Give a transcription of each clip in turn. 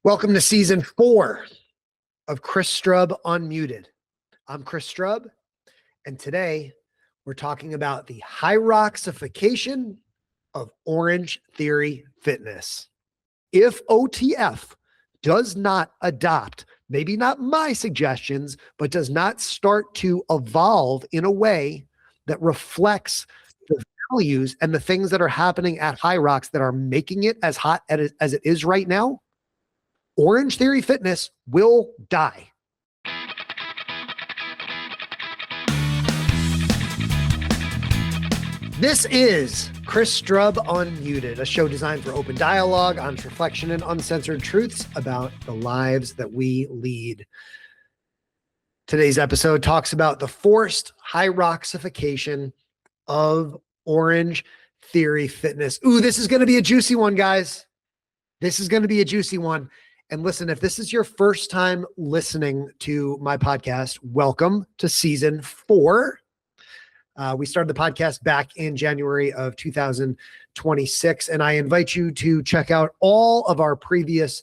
Welcome to season 4 of Chris Strub Unmuted. I'm Chris Strub, and today we're talking about the HYROXification of Orangetheory Fitness. If OTF does not adopt, maybe not my suggestions, but does not start to evolve in a way that reflects the values and the things that are happening at HYROX that are making it as hot as it is right now, Orangetheory Fitness will die. This is Chris Strub Unmuted, a show designed for open dialogue, honest reflection, and uncensored truths about the lives that we lead. Today's episode talks about the forced HYROXification of Orangetheory Fitness. Ooh, this is going to be a juicy one, guys. This is going to be a juicy one. And listen, if this is your first time listening to my podcast, welcome to season 4. We started the podcast back in January of 2026, and I invite you to check out all of our previous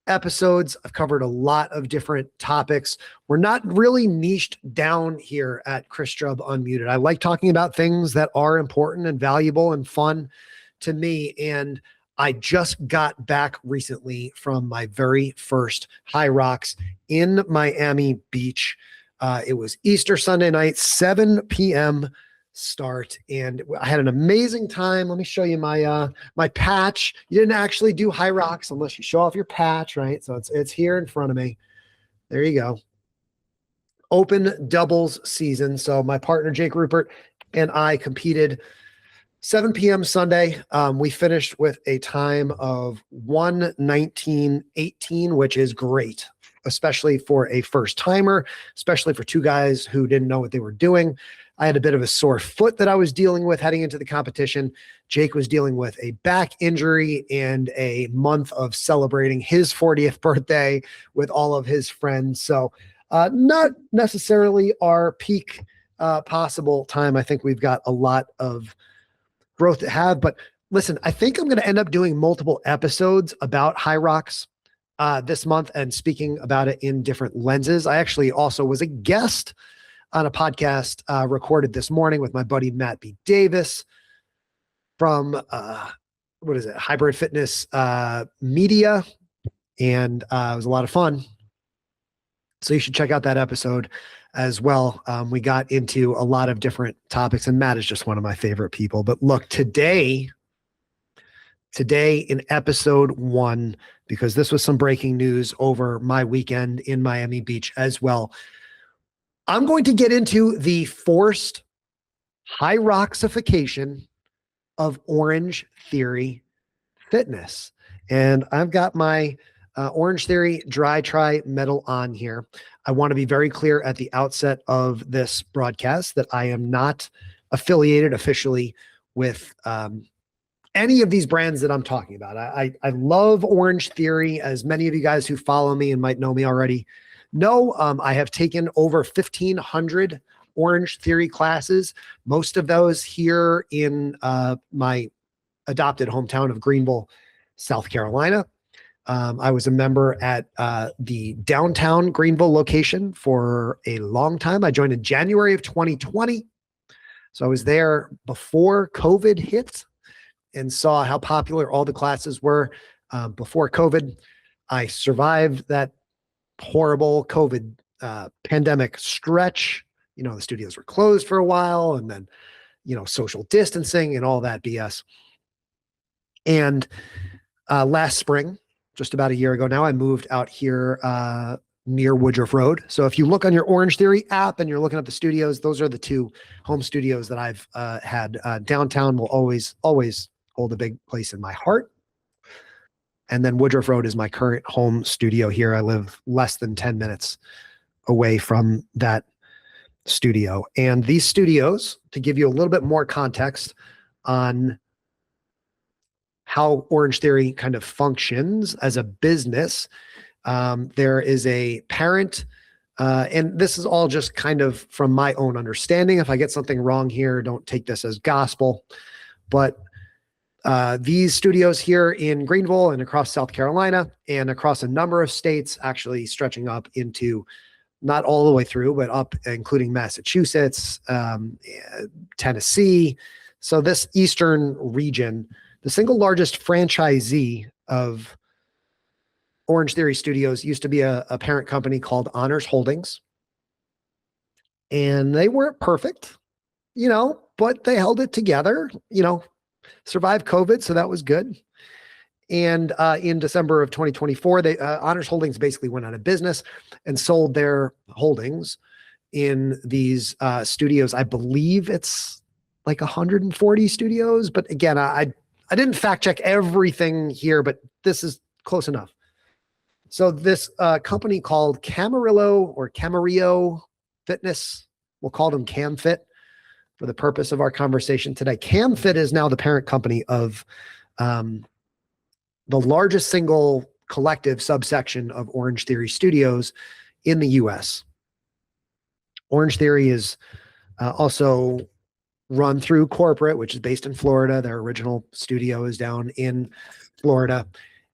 episodes. I've covered a lot of different topics. We're not really niched down here at Chris Strub Unmuted. I like talking about things that are important and valuable and fun to me, and I just got back recently from my very first HYROX in Miami Beach. It was Easter Sunday night, 7 p.m. start, and I had an amazing time. Let me show you my my patch. You didn't actually do HYROX unless you show off your patch, right? So it's here in front of me. There you go. Open doubles season. So my partner Jake Rupert and I competed 7 p.m. Sunday. We finished with a time of 1:19.18, which is great, especially for a first timer, especially for two guys who didn't know what they were doing. I had a bit of a sore foot that I was dealing with heading into the competition. Jake was dealing with a back injury and a month of celebrating his 40th birthday with all of his friends. So not necessarily our peak possible time. I think we've got a lot of growth to have, but listen, I think I'm going to end up doing multiple episodes about HYROX this month and speaking about it in different lenses. I actually also was a guest on a podcast recorded this morning with my buddy Matt B. Davis from Hybrid Fitness Media, and it was a lot of fun. So you should check out that episode as well. We got into a lot of different topics, and Matt is just one of my favorite people. But look, today in episode 1, because this was some breaking news over my weekend in Miami Beach as well, I'm going to get into the forced HYROXification of Orangetheory Fitness. And I've got my Orangetheory Dry Tri medal on here. I want to be very clear at the outset of this broadcast that I am not affiliated officially with any of these brands that I'm talking about. I love Orangetheory, as many of you guys who follow me and might know me already know. I have taken over 1,500 Orangetheory classes, most of those here in my adopted hometown of Greenville, South Carolina. I was a member at the downtown Greenville location for a long time. I joined in January of 2020. So I was there before COVID hit and saw how popular all the classes were before COVID. I survived that horrible COVID pandemic stretch. You know, the studios were closed for a while, and then, you know, social distancing and all that BS. And last spring, just about a year ago now, I moved out here near Woodruff Road. So if you look on your Orangetheory app and you're looking at the studios, those are the 2 home studios that I've had. Downtown will always hold a big place in my heart. And then Woodruff Road is my current home studio here. I live less than 10 minutes away from that studio. And these studios, to give you a little bit more context on how Orangetheory kind of functions as a business, there is a parent, and this is all just kind of from my own understanding. If I get something wrong here, don't take this as gospel, but These studios here in Greenville and across South Carolina and across a number of states, actually stretching up into not all the way through, but up, including Massachusetts, Tennessee. So this Eastern region, the single largest franchisee of Orange Theory Studios used to be a parent company called Honors Holdings. And they weren't perfect, but they held it together, survived COVID. So that was good. And in December of 2024, they Honors Holdings basically went out of business and sold their holdings in these studios. I believe it's like 140 studios. But again, I didn't fact check everything here, but this is close enough. So this company called Camarillo Fitness, we'll call them CamFit for the purpose of our conversation today. CamFit is now the parent company of the largest single collective subsection of Orange Theory Studios in the US. Orange Theory is also run through corporate, which is based in Florida. Their original studio is down in Florida.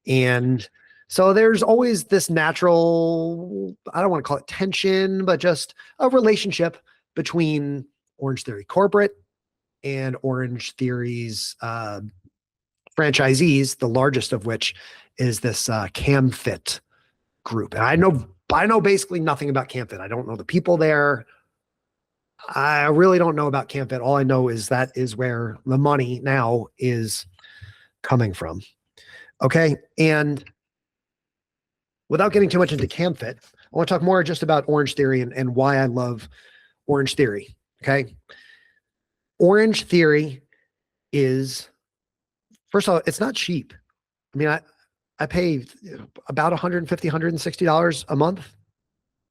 And so there's always this natural, I don't want to call it tension, but just a relationship between Orange Theory corporate and Orange Theory's franchisees, the largest of which is this CamFit group. And I know basically nothing about CamFit. I don't know the people there. I really don't know about CamFit. All I know is that is where the money now is coming from. Okay. And without getting too much into CamFit, I want to talk more just about Orange Theory and why I love Orange Theory. Okay. Orange Theory is, first of all, it's not cheap. I mean, I pay about $150, $160 a month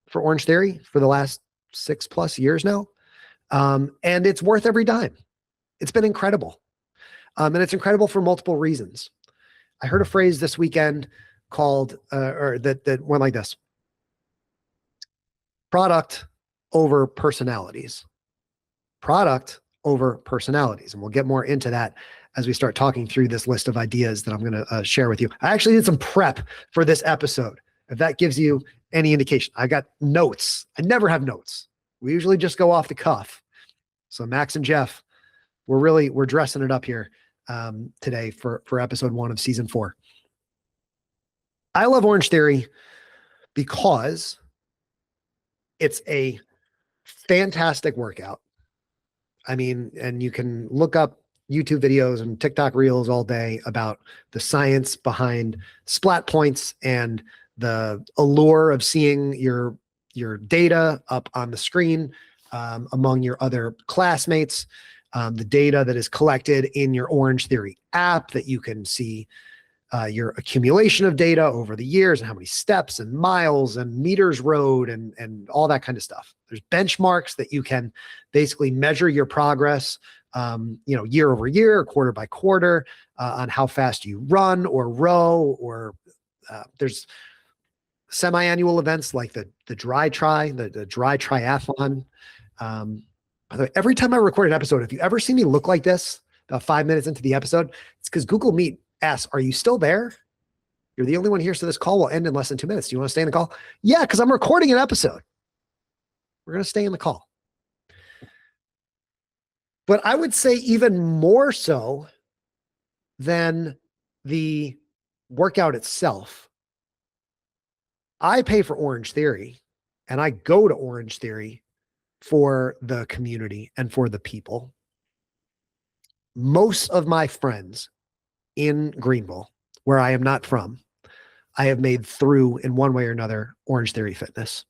for Orange Theory for the last 6+ years now. And it's worth every dime. It's been incredible. And it's incredible for multiple reasons. I heard a phrase this weekend called, or that went like this: product over personalities. Product over personalities. And we'll get more into that as we start talking through this list of ideas that I'm going to share with you. I actually did some prep for this episode. If that gives you any indication, I got notes. I never have notes. We usually just go off the cuff. So Max and Jeff, we're dressing it up here today for episode 1 of season 4. I love Orange Theory because it's a fantastic workout. I mean, and you can look up YouTube videos and TikTok reels all day about the science behind splat points and the allure of seeing your data up on the screen among your other classmates, the data that is collected in your Orange Theory app that you can see your accumulation of data over the years and how many steps and miles and meters rode and all that kind of stuff. There's benchmarks that you can basically measure your progress, year over year, quarter by quarter, on how fast you run or row, or there's semi-annual events like the dry triathlon. By the way, every time I record an episode, if you ever see me look like this about 5 minutes into the episode, it's because Google Meet asks, "Are you still there? You're the only one here, so this call will end in less than 2 minutes. Do you want to stay in the call?" Yeah, because I'm recording an episode. We're going to stay in the call. But I would say even more so than the workout itself, I pay for Orange Theory and I go to Orange Theory for the community and for the people. Most of my friends in Greenville, where I am not from, I have made through in one way or another Orange Theory Fitness,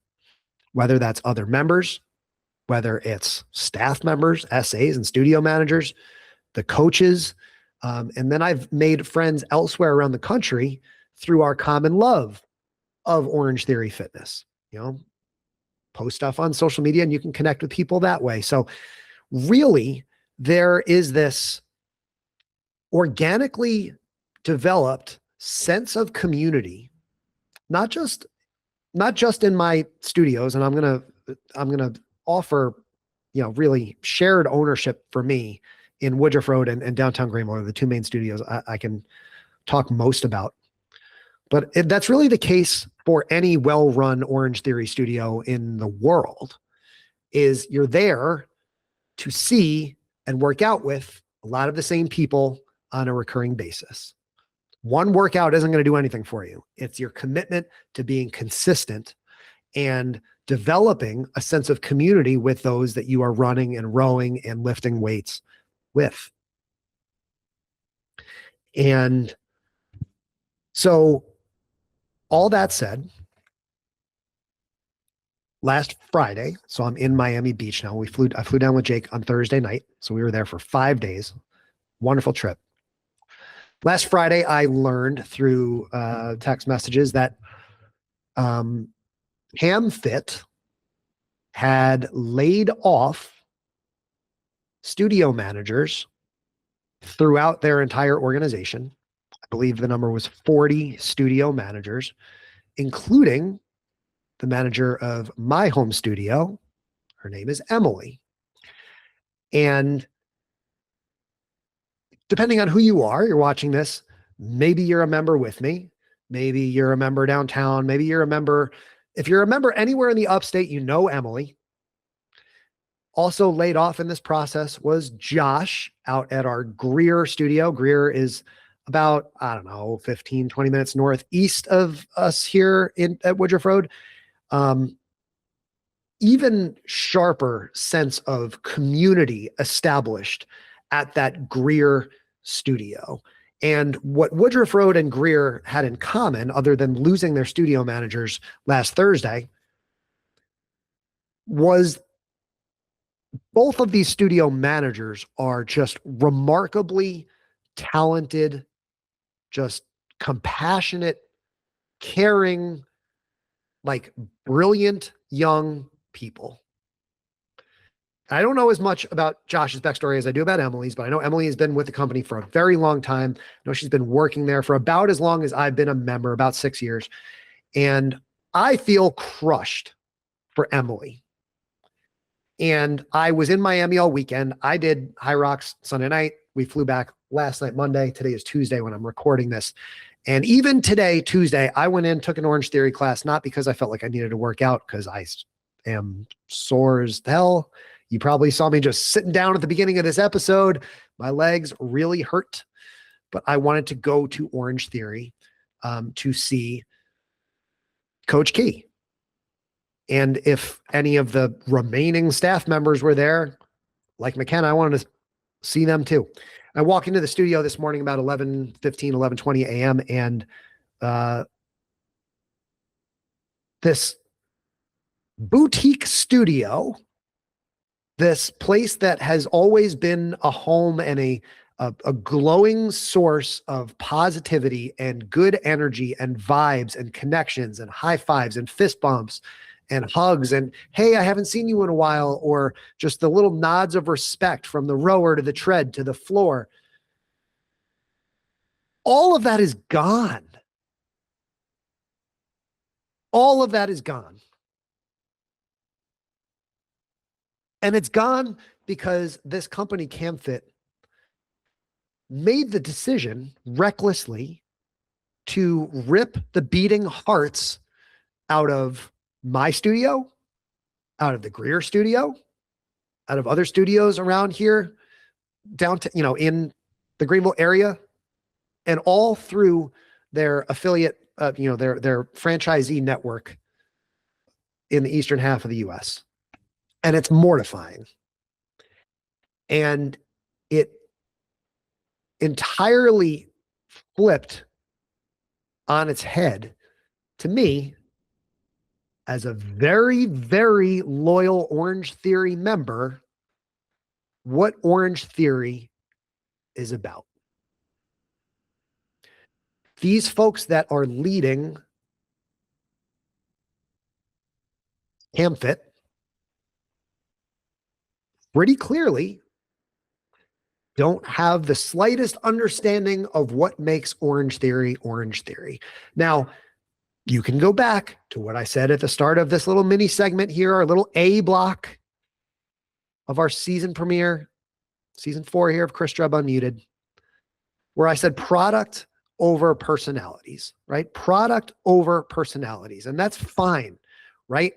whether that's other members, whether it's staff members, SAs and studio managers, the coaches. And then I've made friends elsewhere around the country through our common love of Orange Theory Fitness. Post stuff on social media and you can connect with people that way. So really, there is this organically developed sense of community, not just in my studios. And I'm going to offer, really shared ownership for me in Woodruff Road and downtown Greenville are the two main studios I can talk most about. But that's really the case for any well-run Orange Theory studio in the world, is you're there to see and work out with a lot of the same people on a recurring basis. One workout isn't going to do anything for you. It's your commitment to being consistent and developing a sense of community with those that you are running and rowing and lifting weights with. And so all that said, last Friday, so I'm in Miami Beach now. I flew down with Jake on Thursday night. So we were there for 5 days. Wonderful trip. Last Friday, I learned through text messages that HamFit had laid off studio managers throughout their entire organization. I believe the number was 40 studio managers, including the manager of my home studio. Her name is Emily. And depending on who you are, you're watching this, maybe you're a member with me. Maybe you're a member downtown. Maybe you're a member. If you're a member anywhere in the upstate, you know Emily. Also laid off in this process was Josh out at our Greer studio. Greer is about, 15, 20 minutes northeast of us here at Woodruff Road. Even sharper sense of community established at that Greer studio. And what Woodruff Road and Greer had in common, other than losing their studio managers last Thursday, was both of these studio managers are just remarkably talented, just compassionate, caring, like brilliant young people. I don't know as much about Josh's backstory as I do about Emily's, but I know Emily has been with the company for a very long time. I know she's been working there for about as long as I've been a member, about 6 years. And I feel crushed for Emily. And I was in Miami all weekend. I did HYROX Sunday night. We flew back last night, Monday. Today is Tuesday when I'm recording this. And even today, Tuesday, I went in, took an Orange Theory class, not because I felt like I needed to work out, because I am sore as hell. You probably saw me just sitting down at the beginning of this episode. My legs really hurt, but I wanted to go to Orange Theory to see Coach Key. And if any of the remaining staff members were there, like McKenna, I wanted to see them too. I walk into the studio this morning about 11:15, 11:20 a.m. and this boutique studio, this place that has always been a home and a glowing source of positivity and good energy and vibes and connections and high fives and fist bumps and hugs and, hey, I haven't seen you in a while, or just the little nods of respect from the rower to the tread to the floor. All of that is gone. All of that is gone. And it's gone because this company, CamFit, made the decision recklessly to rip the beating hearts out of my studio, out of the Greer studio, out of other studios around here, down to, in the Greenville area, and all through their affiliate, their franchisee network in the eastern half of the US. And it's mortifying. And it entirely flipped on its head to me as a very, very loyal Orange Theory member, what Orange Theory is about. These folks that are leading CamFit pretty clearly don't have the slightest understanding of what makes Orange Theory Orange Theory. Now, you can go back to what I said at the start of this little mini segment here, our little A block of our season premiere. season 4 here of Chris Strub Unmuted, where I said product over personalities, right? Product over personalities. And that's fine, right?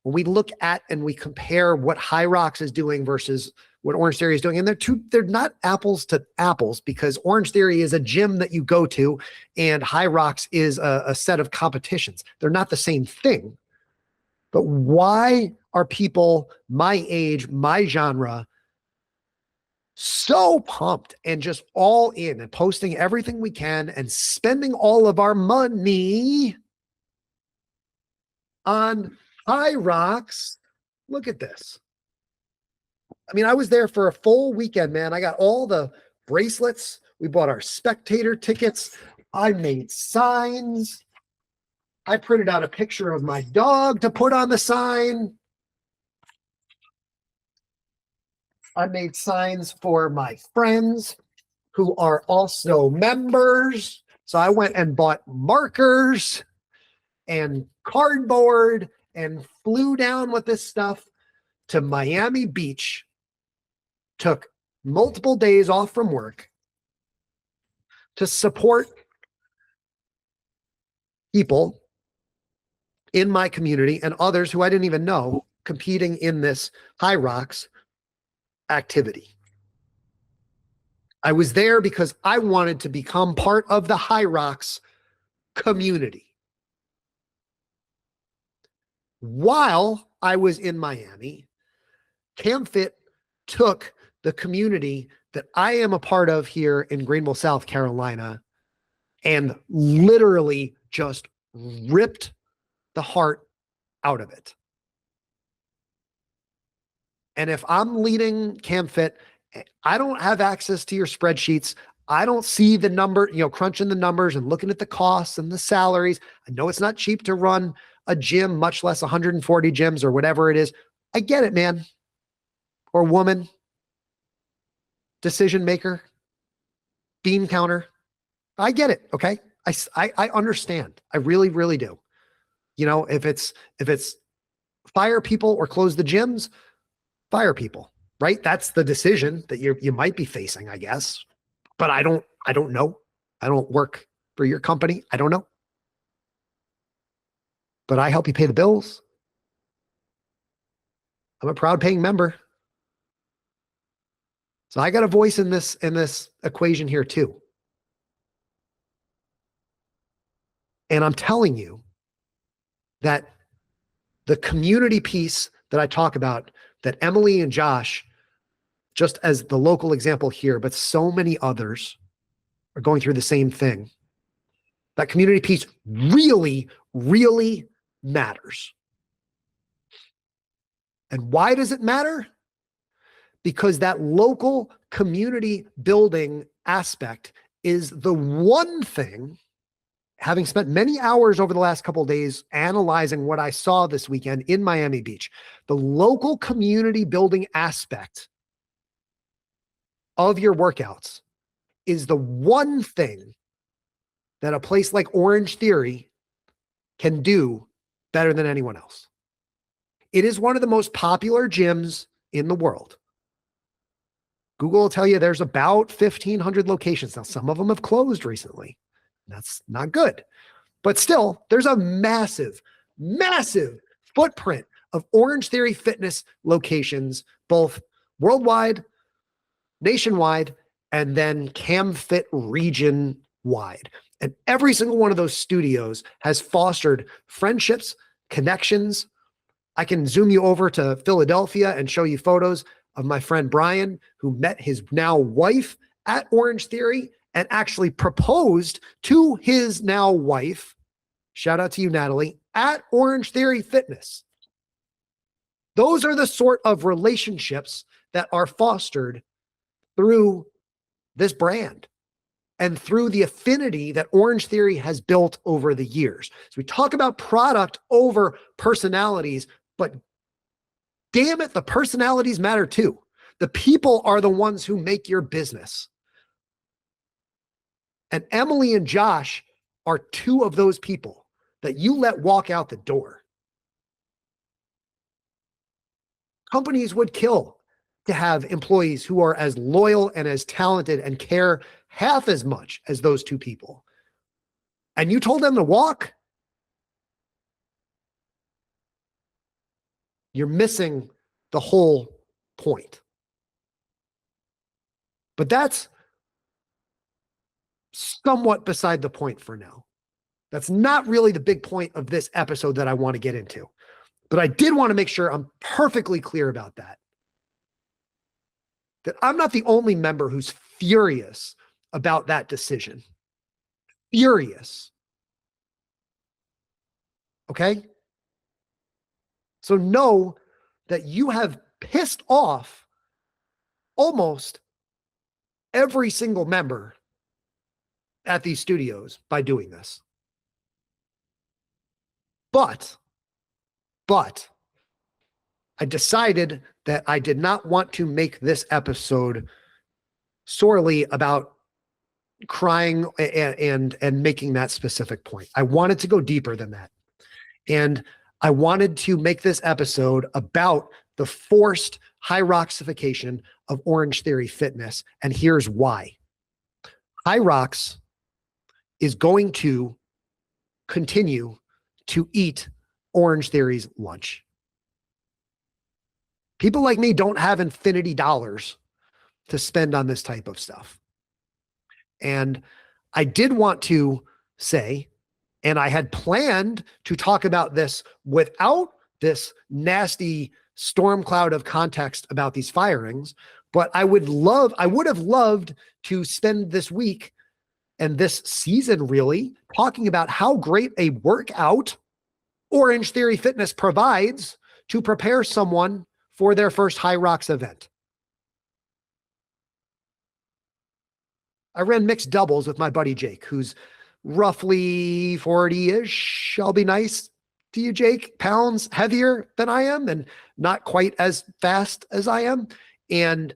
When we look at and we compare what HYROX is doing versus what Orangetheory is doing, and they're not apples to apples, because Orangetheory is a gym that you go to and HYROX is a set of competitions. They're not the same thing. But why are people my age, my genre, so pumped and just all in and posting everything we can and spending all of our money on HYROX? Look at this. I mean, I was there for a full weekend, man. I got all the bracelets. We bought our spectator tickets. I made signs. I printed out a picture of my dog to put on the sign. I made signs for my friends who are also members. So I went and bought markers and cardboard and flew down with this stuff to Miami Beach. Took multiple days off from work to support people in my community and others who I didn't even know competing in this HYROX activity. I was there because I wanted to become part of the HYROX community. While I was in Miami, CamFit took the community that I am a part of here in Greenville, South Carolina, and literally just ripped the heart out of it. And if I'm leading CamFit, I don't have access to your spreadsheets. I don't see the number, crunching the numbers and looking at the costs and the salaries. I know it's not cheap to run a gym, much less 140 gyms or whatever it is. I get it, man or woman, decision maker, bean counter. I get it. Okay. I understand. I really, really do. If it's fire people or close the gyms, fire people, right? That's the decision that you might be facing, I guess. But I don't know. I don't work for your company. I don't know. But I help you pay the bills. I'm a proud paying member. So I got a voice in this equation here too. And I'm telling you that the community piece that I talk about, that Emily and Josh, just as the local example here, but so many others are going through the same thing. That community piece really, really matters. And why does it matter? Because that local community building aspect is the one thing, having spent many hours over the last couple of days analyzing what I saw this weekend in Miami Beach, the local community building aspect of your workouts is the one thing that a place like Orangetheory can do better than anyone else. It is one of the most popular gyms in the world. Google will tell you there's about 1,500 locations. Now, some of them have closed recently. That's not good. But still, there's a massive, massive footprint of Orangetheory Fitness locations, both worldwide, nationwide, and then CamFit region-wide. And every single one of those studios has fostered friendships, connections. I can zoom you over to Philadelphia and show you photos of my friend Brian, who met his now wife at Orangetheory and actually proposed to his now wife, shout out to you, Natalie, at Orangetheory Fitness. Those are the sort of relationships that are fostered through this brand and through the affinity that Orangetheory has built over the years. So we talk about product over personalities, but damn it, the personalities matter too. The people are the ones who make your business. And Emily and Josh are two of those people that you let walk out the door. Companies would kill to have employees who are as loyal and as talented and care half as much as those two people, and you told them to walk, you're missing the whole point. But that's somewhat beside the point for now. That's not really the big point of this episode that I want to get into. But I did want to make sure I'm perfectly clear about that. That I'm not the only member who's furious about that decision. Furious. Okay? So know that you have pissed off almost every single member at these studios by doing this. But I decided that I did not want to make this episode sorely about crying and making that specific point. I wanted to go deeper than that. And I wanted to make this episode about the forced HYROXification of Orangetheory Fitness. And here's why. HYROX is going to continue to eat Orangetheory's lunch. People like me don't have infinity dollars to spend on this type of stuff. And I did want to say, and I had planned to talk about this without this nasty storm cloud of context about these firings, but I would have loved to spend this week and this season really talking about how great a workout Orangetheory Fitness provides to prepare someone for their first HYROX event. I ran mixed doubles with my buddy Jake, who's roughly 40-ish. I'll be nice to you, Jake, pounds heavier than I am and not quite as fast as I am. And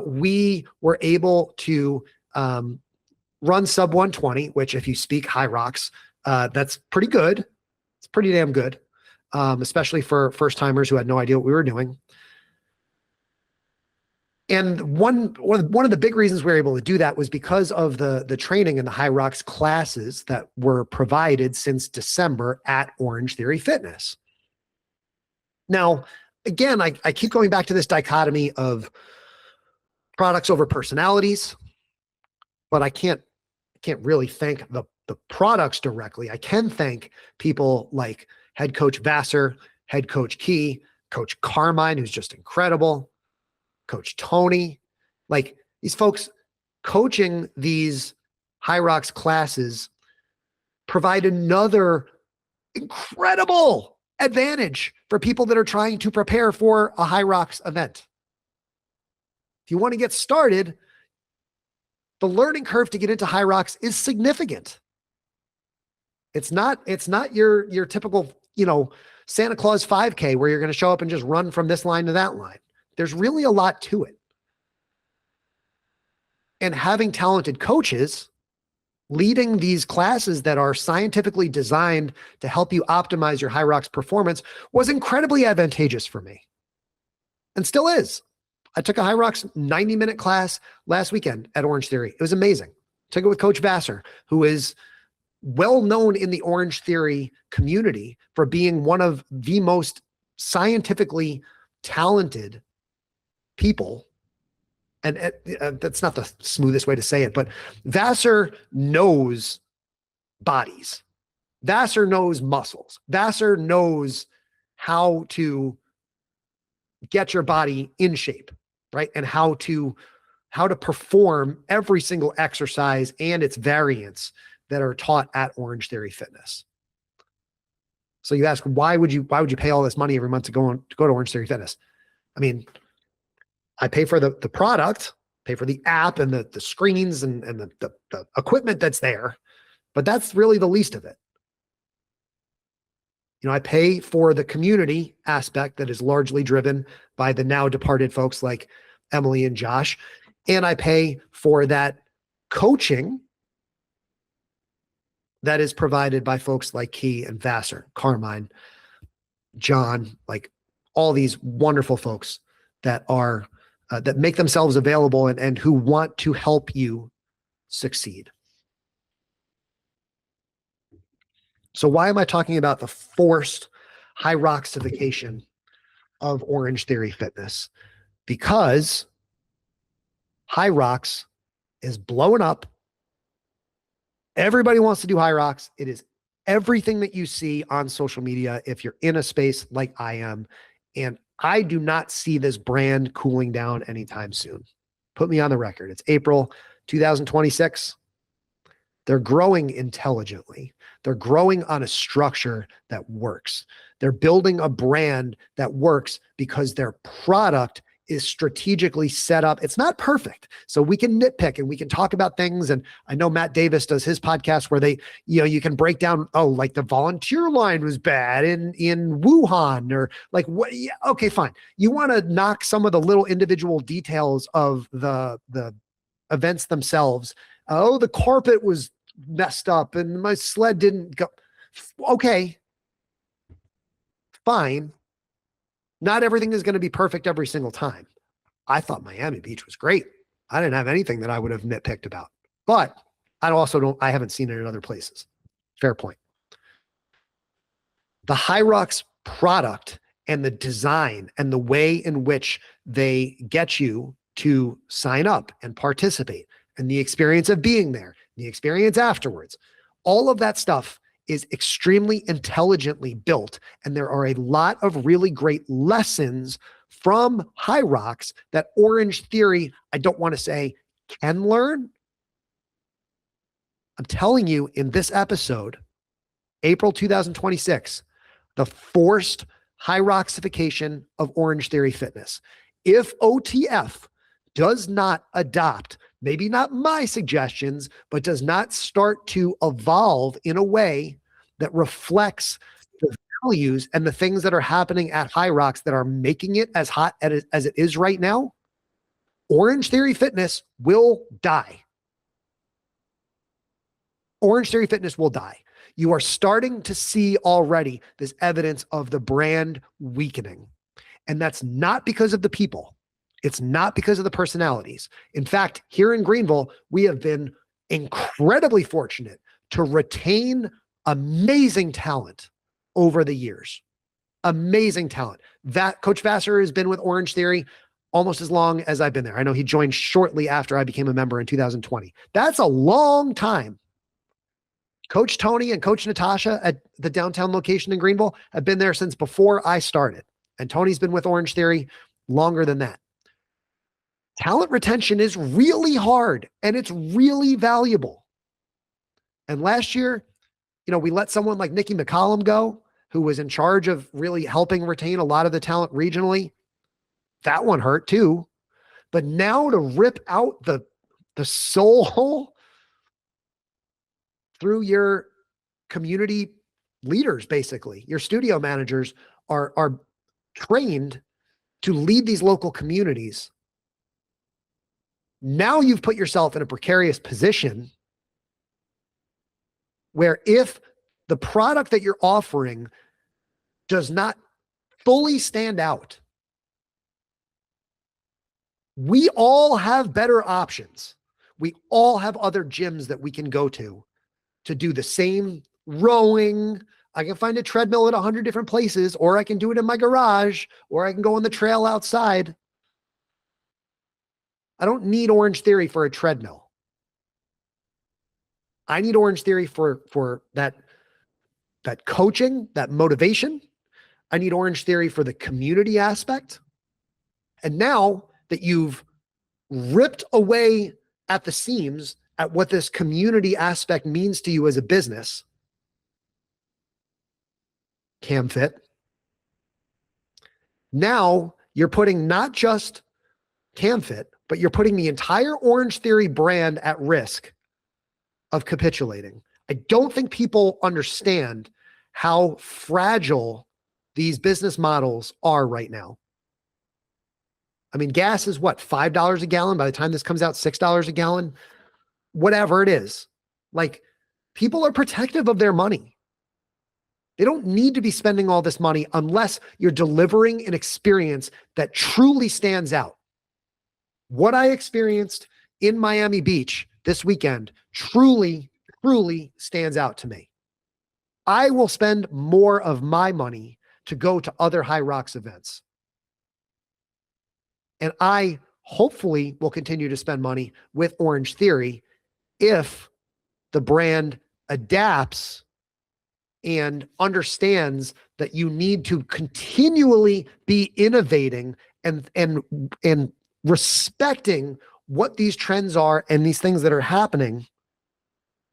we were able to run sub 120, which if you speak HYROX, that's pretty good. It's pretty damn good, especially for first timers who had no idea what we were doing. And one of the big reasons we were able to do that was because of the training and the HYROX classes that were provided since December at Orangetheory Fitness. Now, again, I keep going back to this dichotomy of products over personalities, but I can't really thank the products directly. I can thank people like head coach Vassar, head coach Key, coach Carmine, who's just incredible, coach Tony, like these folks coaching these HYROX classes provide another incredible advantage for people that are trying to prepare for a HYROX event. If you want to get started, the learning curve to get into HYROX is significant. It's not your typical, Santa Claus 5K where you're going to show up and just run from this line to that line. There's really a lot to it. And having talented coaches leading these classes that are scientifically designed to help you optimize your HYROX performance was incredibly advantageous for me and still is. I took a HYROX 90-minute class last weekend at Orangetheory. It was amazing. Took it with Coach Vassar, who is well known in the Orangetheory community for being one of the most scientifically talented people. And that's not the smoothest way to say it, but Vassar knows bodies. Vassar knows muscles. Vassar knows how to get your body in shape, right? And how to perform every single exercise and its variants that are taught at Orangetheory Fitness. So you ask, why would you pay all this money every month to go to Orangetheory Fitness? I mean, I pay for the product, pay for the app and the screens and the equipment that's there, but that's really the least of it. I pay for the community aspect that is largely driven by the now departed folks like Emily and Josh. And I pay for that coaching that is provided by folks like Key and Vassar, Carmine, John, like all these wonderful folks that are that make themselves available and who want to help you succeed. So why am I talking about the forced HYROXification of Orangetheory Fitness? Because HYROX is blowing up. Everybody wants to do HYROX. It is everything that you see on social media if you're in a space like I am. And I do not see this brand cooling down anytime soon. Put me on the record. It's April 2026. They're growing intelligently. They're growing on a structure that works. They're building a brand that works because their product is strategically set up. It's not perfect. So we can nitpick and we can talk about things. And I know Matt Davis does his podcast where they, you can break down, like the volunteer line was bad in Wuhan, or like what? Yeah, okay, fine. You want to knock some of the little individual details of the events themselves. Oh, the carpet was messed up and my sled didn't go. Okay, fine. Not everything is going to be perfect every single time. I thought Miami Beach was great. I didn't have anything that I would have nitpicked about, but I haven't seen it in other places. Fair point. The HYROX product and the design and the way in which they get you to sign up and participate and the experience of being there, the experience afterwards, all of that stuff is extremely intelligently built. And there are a lot of really great lessons from HYROX that Orangetheory, I don't want to say can learn. I'm telling you in this episode, April 2026, the forced HYROXification of Orangetheory Fitness. If OTF does not adopt, maybe not my suggestions, but does not start to evolve in a way that reflects the values and the things that are happening at HYROX that are making it as hot as it is right now, Orangetheory Fitness will die. Orangetheory Fitness will die. You are starting to see already this evidence of the brand weakening. And that's not because of the people. It's not because of the personalities. In fact, here in Greenville, we have been incredibly fortunate to retain amazing talent over the years. Amazing talent. That Coach Vassar has been with Orangetheory almost as long as I've been there. I know he joined shortly after I became a member in 2020. That's a long time. Coach Tony and Coach Natasha at the downtown location in Greenville have been there since before I started. And Tony's been with Orangetheory longer than that. Talent retention is really hard and it's really valuable. And last year, we let someone like Nikki McCollum go, who was in charge of really helping retain a lot of the talent regionally. That one hurt too. But now to rip out the soul through your community leaders, basically, your studio managers are trained to lead these local communities. Now you've put yourself in a precarious position where if the product that you're offering does not fully stand out, we all have better options. We all have other gyms that we can go to do the same rowing. I can find a treadmill at 100 different places, or I can do it in my garage, or I can go on the trail outside. I don't need Orangetheory for a treadmill. I need Orangetheory for that coaching, that motivation. I need Orangetheory for the community aspect. And now that you've ripped away at the seams at what this community aspect means to you as a business, CamFit, now you're putting not just CamFit, but you're putting the entire Orangetheory brand at risk of capitulating. I don't think people understand how fragile these business models are right now. I mean, gas is what, $5 a gallon? By the time this comes out, $6 a gallon, whatever it is. Like, people are protective of their money. They don't need to be spending all this money unless you're delivering an experience that truly stands out. what I experienced in Miami Beach this weekend truly, truly stands out to me. I will spend more of my money to go to other HYROX events. And I hopefully will continue to spend money with Orangetheory if the brand adapts and understands that you need to continually be innovating and respecting what these trends are and these things that are happening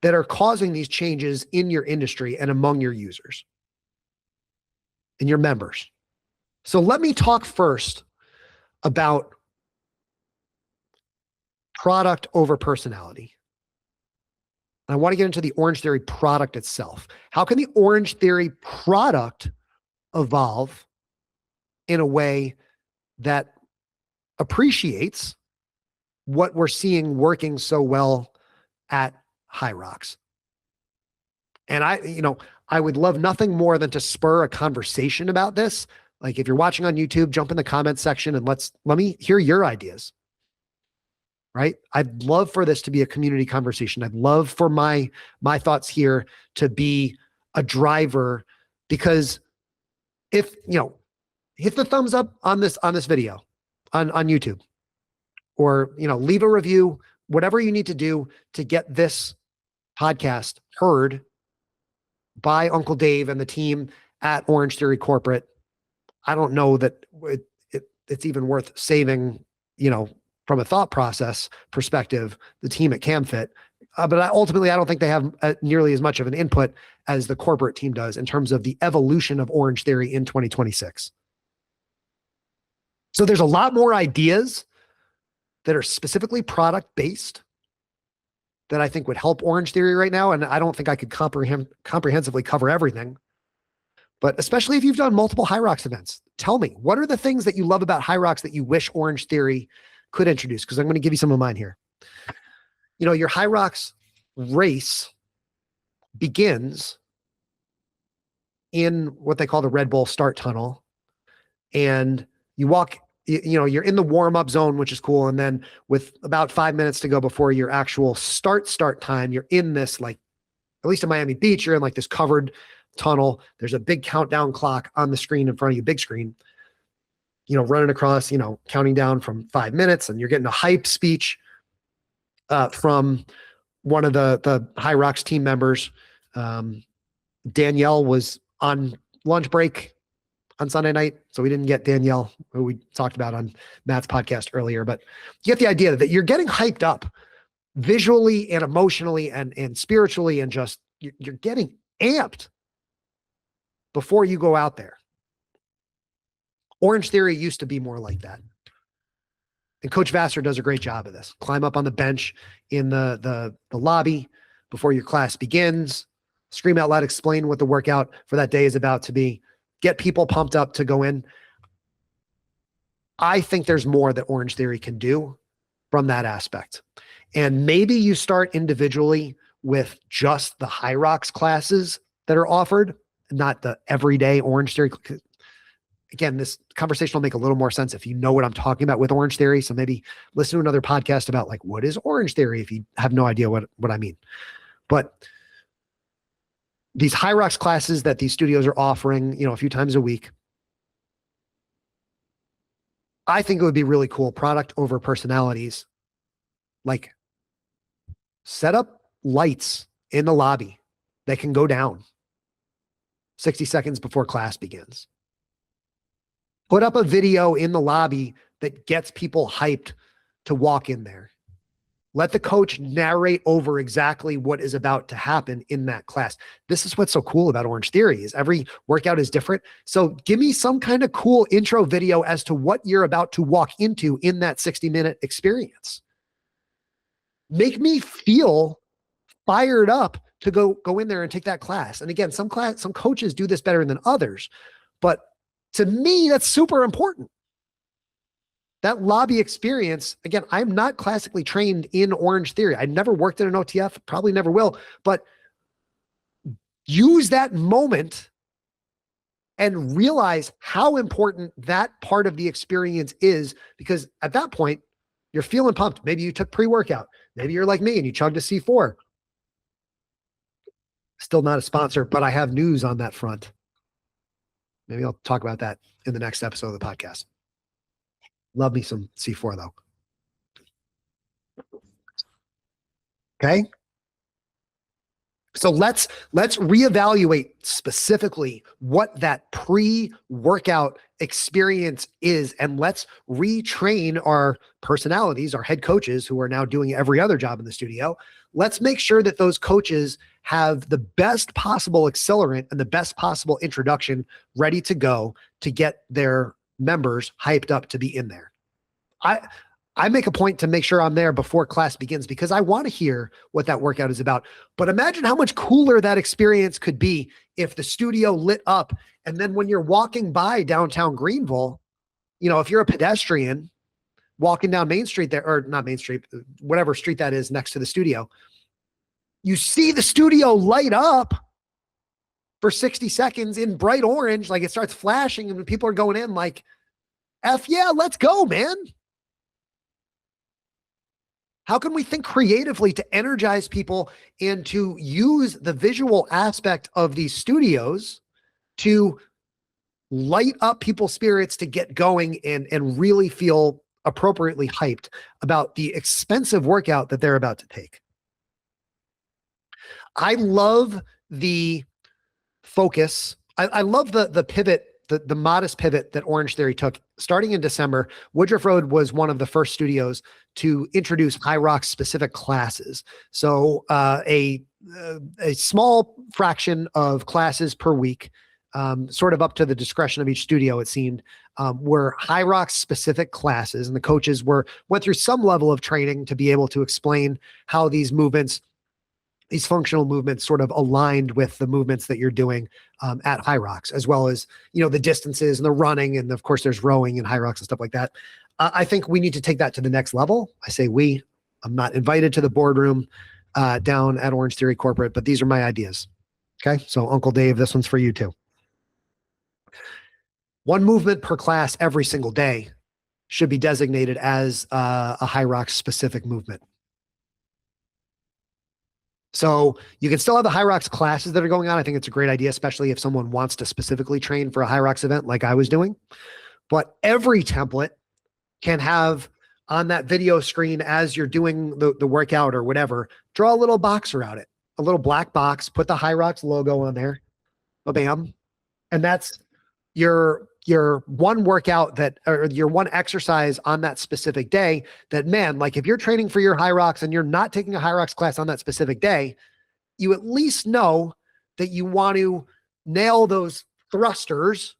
that are causing these changes in your industry and among your users and your members. So let me talk first about product over personality. I want to get into the Orangetheory product itself. How can the Orangetheory product evolve in a way that appreciates what we're seeing working so well at HYROX? And I would love nothing more than to spur a conversation about this. Like if you're watching on YouTube, jump in the comments section and let me hear your ideas. Right? I'd love for this to be a community conversation. I'd love for my thoughts here to be a driver, because if, hit the thumbs up on this video on YouTube, or, leave a review, whatever you need to do to get this podcast heard by Uncle Dave and the team at Orangetheory Corporate. I don't know that it's even worth saving, from a thought process perspective, the team at CamFit. But ultimately, I don't think they have nearly as much of an input as the corporate team does in terms of the evolution of Orangetheory in 2026. So there's a lot more ideas that are specifically product-based that I think would help Orangetheory right now. And I don't think I could comprehensively cover everything. But especially if you've done multiple HYROX events, tell me, what are the things that you love about HYROX that you wish Orangetheory could introduce? Because I'm going to give you some of mine here. Your HYROX race begins in what they call the Red Bull start tunnel. And you walk, you're in the warm-up zone, which is cool. And then with about 5 minutes to go before your actual start time, you're in this, like, at least in Miami Beach, you're in like this covered tunnel. There's a big countdown clock on the screen in front of you, big screen, running across, counting down from 5 minutes, and you're getting a hype speech from one of the HYROX team members. Danielle was on lunch break on Sunday night, so we didn't get Danielle, who we talked about on Matt's podcast earlier, but you get the idea that you're getting hyped up visually and emotionally and spiritually, and just you're getting amped before you go out there. Orangetheory used to be more like that. And Coach Vassar does a great job of this. Climb up on the bench in the lobby before your class begins, scream out loud, explain what the workout for that day is about to be, get people pumped up to go in. I think there's more that Orangetheory can do from that aspect. And maybe you start individually with just the HYROX classes that are offered, not the everyday Orangetheory. Again, this conversation will make a little more sense if you know what I'm talking about with Orangetheory. So maybe listen to another podcast about, like, what is Orangetheory if you have no idea what I mean. But these HYROX classes that these studios are offering, a few times a week, I think it would be really cool. Product over personalities. Like, set up lights in the lobby that can go down 60 seconds before class begins. Put up a video in the lobby that gets people hyped to walk in there. Let the coach narrate over exactly what is about to happen in that class. This is what's so cool about Orangetheory, is every workout is different. So give me some kind of cool intro video as to what you're about to walk into in that 60-minute experience. Make me feel fired up to go in there and take that class. And again, some coaches do this better than others, but to me, that's super important. That lobby experience, again, I'm not classically trained in Orangetheory. I never worked in an OTF, probably never will, but use that moment and realize how important that part of the experience is, because at that point, You're feeling pumped. Maybe you took pre-workout. Maybe you're like me and you chugged a C4. Still not a sponsor, but I have news on that front. Maybe I'll talk about that in the next episode of the podcast. Love me some C4 though. Okay. So let's reevaluate specifically what that pre-workout experience is, and let's retrain our personalities, our head coaches who are now doing every other job in the studio. Let's make sure that those coaches have the best possible accelerant and the best possible introduction ready to go to get their members hyped up to be in there. I make a point to make sure I'm there before class begins because I want to hear what that workout is about. But imagine how much cooler that experience could be if the studio lit up. And then when you're walking by downtown Greenville, if you're a pedestrian walking down Main Street there, or not Main Street, whatever street that is next to the studio, you see the studio light up for 60 seconds in bright orange. Like it starts flashing and people are going in like, F yeah, let's go, man. How can we think creatively to energize people and to use the visual aspect of these studios to light up people's spirits to get going and really feel appropriately hyped about the expensive workout that they're about to take? I love the focus. I love the pivot, the modest pivot that Orangetheory took. Starting in December, Woodruff Road was one of the first studios to introduce HYROX specific classes. So a small fraction of classes per week, sort of up to the discretion of each studio, it seemed, were HYROX specific classes. And the coaches went through some level of training to be able to explain how these movements, these functional movements, sort of aligned with the movements that you're doing at HYROX, as well as, the distances and the running. And of course there's rowing and HYROX and stuff like that. I think we need to take that to the next level. I say I'm not invited to the boardroom down at Orangetheory Corporate, but these are my ideas. Okay. So Uncle Dave, this one's for you too. One movement per class every single day should be designated as a HYROX specific movement. So you can still have the HYROX classes that are going on. I think it's a great idea, especially if someone wants to specifically train for a HYROX event like I was doing. But every template can have on that video screen as you're doing the workout or whatever, draw a little box around it, a little black box, put the HYROX logo on there, bam. And that's your one workout or your one exercise on that specific day that, man, like if you're training for your HYROX and you're not taking a HYROX class on that specific day, you at least know that you want to nail those thrusters,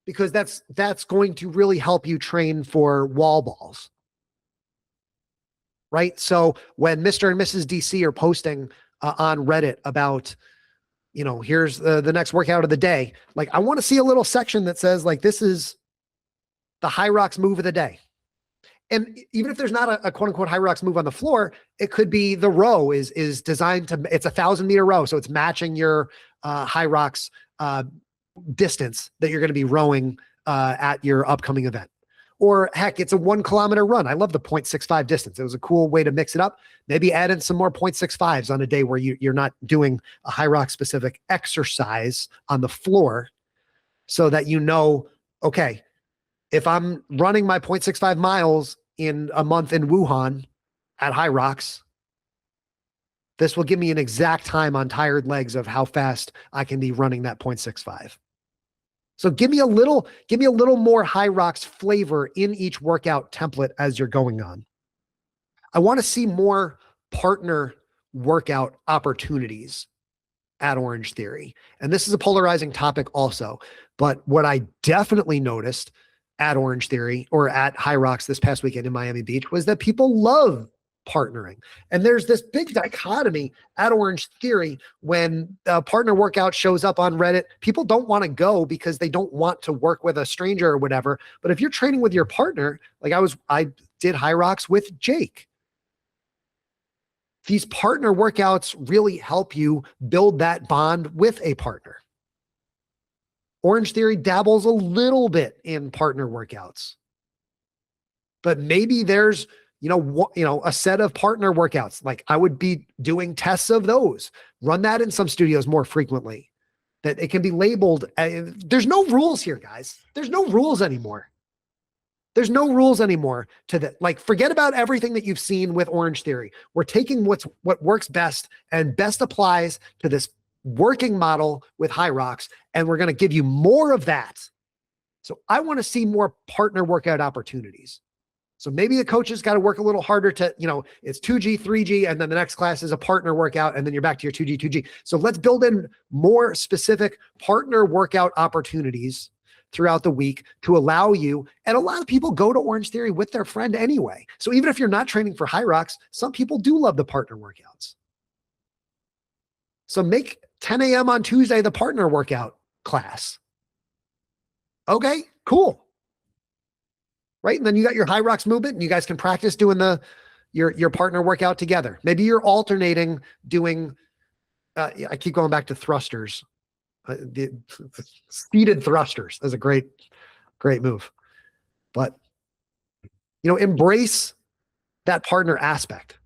because that's going to really help you train for wall balls. Right? So when Mr. and Mrs. DC are posting on Reddit about, here's the next workout of the day, like I want to see a little section that says like, this is the HYROX move of the day. And even if there's not a quote unquote HYROX move on the floor, it could be the row is designed to, it's 1,000-meter row. So it's matching your HYROX distance that you're going to be rowing at your upcoming event. Or heck, it's a 1 kilometer run. I love the 0.65 distance. It was a cool way to mix it up. Maybe add in some more 0.65s on a day where you're not doing a HYROX specific exercise on the floor, so that okay, if I'm running my 0.65 miles in a month in Wuhan at HYROX, this will give me an exact time on tired legs of how fast I can be running that 0.65. So give me a little more HYROX flavor in each workout template as you're going on. I want to see more partner workout opportunities at Orangetheory. And this is a polarizing topic also. But what I definitely noticed at Orangetheory or at HYROX this past weekend in Miami Beach was that people love partnering. And there's this big dichotomy at Orangetheory when a partner workout shows up on Reddit. People don't want to go because they don't want to work with a stranger or whatever. But if you're training with your partner, like I did HYROX with Jake. These partner workouts really help you build that bond with a partner. Orangetheory dabbles a little bit in partner workouts, but maybe there's a set of partner workouts. Like I would be doing tests of those, run that in some studios more frequently, that it can be labeled. There's no rules here, guys. There's no rules anymore. There's no rules anymore to that. Like, forget about everything that you've seen with Orange Theory. We're taking what works best and best applies to this working model with HYROX, and we're going to give you more of that. So I want to see more partner workout opportunities. So maybe the coaches got to work a little harder to, it's 2G, 3G, and then the next class is a partner workout, and then you're back to your 2G, 2G. So let's build in more specific partner workout opportunities throughout the week to allow you. And a lot of people go to Orange Theory with their friend anyway. So even if you're not training for HYROX, some people do love the partner workouts. So make 10 a.m. on Tuesday the partner workout class. Okay, cool. Right? And then you got your HYROX movement and you guys can practice doing your partner workout together. Maybe you're alternating doing, I keep going back to thrusters. The seated thrusters is a great move. But, embrace that partner aspect.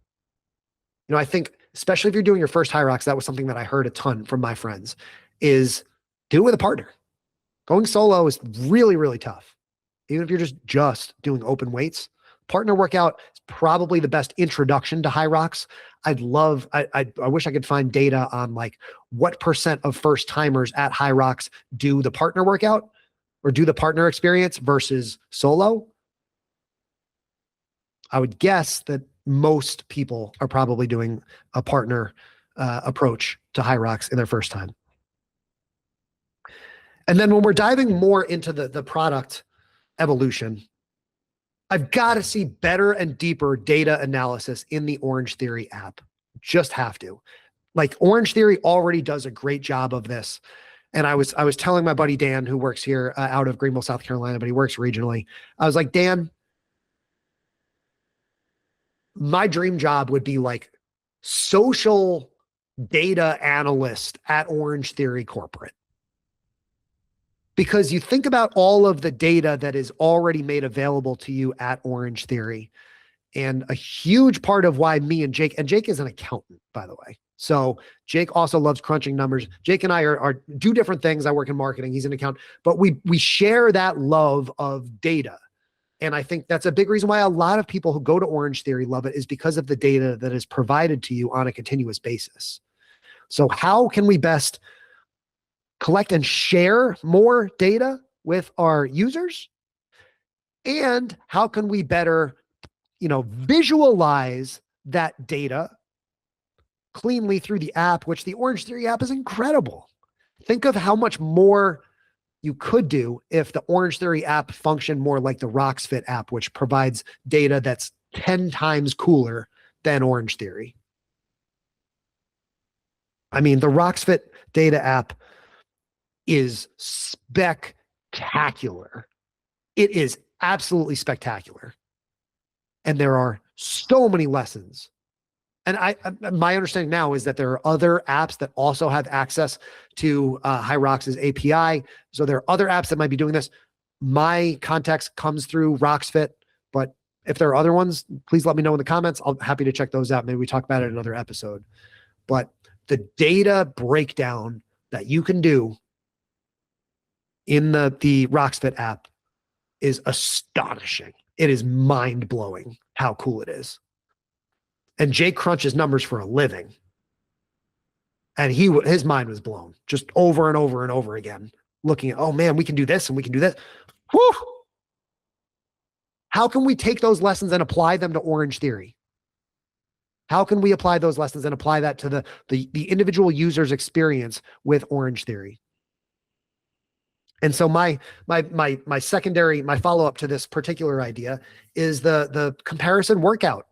I think, especially if you're doing your first HYROX, that was something that I heard a ton from my friends, is do it with a partner. Going solo is really, really tough. Even if you're just doing open weights, partner workout is probably the best introduction to HYROX. I wish I could find data on like what % of first timers at HYROX do the partner workout or do the partner experience versus solo. I would guess that most people are probably doing a partner approach to HYROX in their first time. And then when we're diving more into the product evolution, I've got to see better and deeper data analysis in the Orange Theory app. Just have to. Like Orange Theory already does a great job of this. And I was telling my buddy Dan, who works here out of Greenville, South Carolina, but he works regionally. I was like, Dan, my dream job would be like social data analyst at Orange Theory Corporate. Because you think about all of the data that is already made available to you at Orange Theory. And a huge part of why me and Jake is an accountant, by the way. So Jake also loves crunching numbers. Jake and I do different things. I work in marketing. He's an accountant, but we share that love of data. And I think that's a big reason why a lot of people who go to Orange Theory love it, is because of the data that is provided to you on a continuous basis. So how can we best collect and share more data with our users? And how can we better, visualize that data cleanly through the app, which the Orange Theory app is incredible. Think of how much more you could do if the Orange Theory app functioned more like the HYROXfit app, which provides data that's 10 times cooler than Orange Theory. I mean, the HYROXfit data app is spectacular. It is absolutely spectacular. And there are so many lessons. And my understanding now is that there are other apps that also have access to HYROX's API. So there are other apps that might be doing this. My context comes through HYROXfit, but if there are other ones, please let me know in the comments. I'm happy to check those out. Maybe we talk about it in another episode. But the data breakdown that you can do in the HYROXfit app is astonishing. It is mind-blowing how cool it is. And Jake crunches numbers for a living. And his mind was blown just over and over and over again, looking at, oh man, we can do this and we can do this. Whew! How can we take those lessons and apply them to Orange Theory? How can we apply those lessons and apply that to the individual user's experience with Orange Theory? And so my follow-up to this particular idea is the comparison workout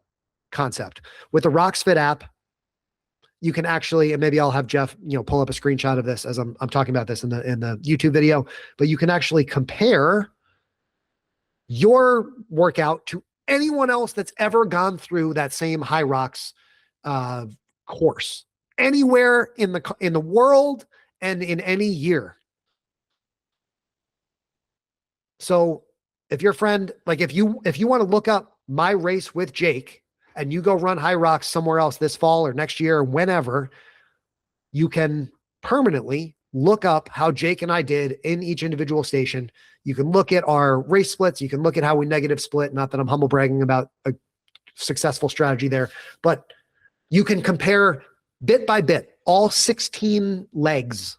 concept. With the HYROXfit app, you can actually, and maybe I'll have Jeff, pull up a screenshot of this as I'm talking about this in the YouTube video, but you can actually compare your workout to anyone else that's ever gone through that same HYROX course anywhere in the world and in any year. So if your friend, like if you want to look up my race with Jake and you go run HYROX somewhere else this fall or next year or whenever, you can permanently look up how Jake and I did in each individual station. You can look at our race splits. You can look at how we negative split. Not that I'm humble bragging about a successful strategy there, but you can compare bit by bit, all 16 legs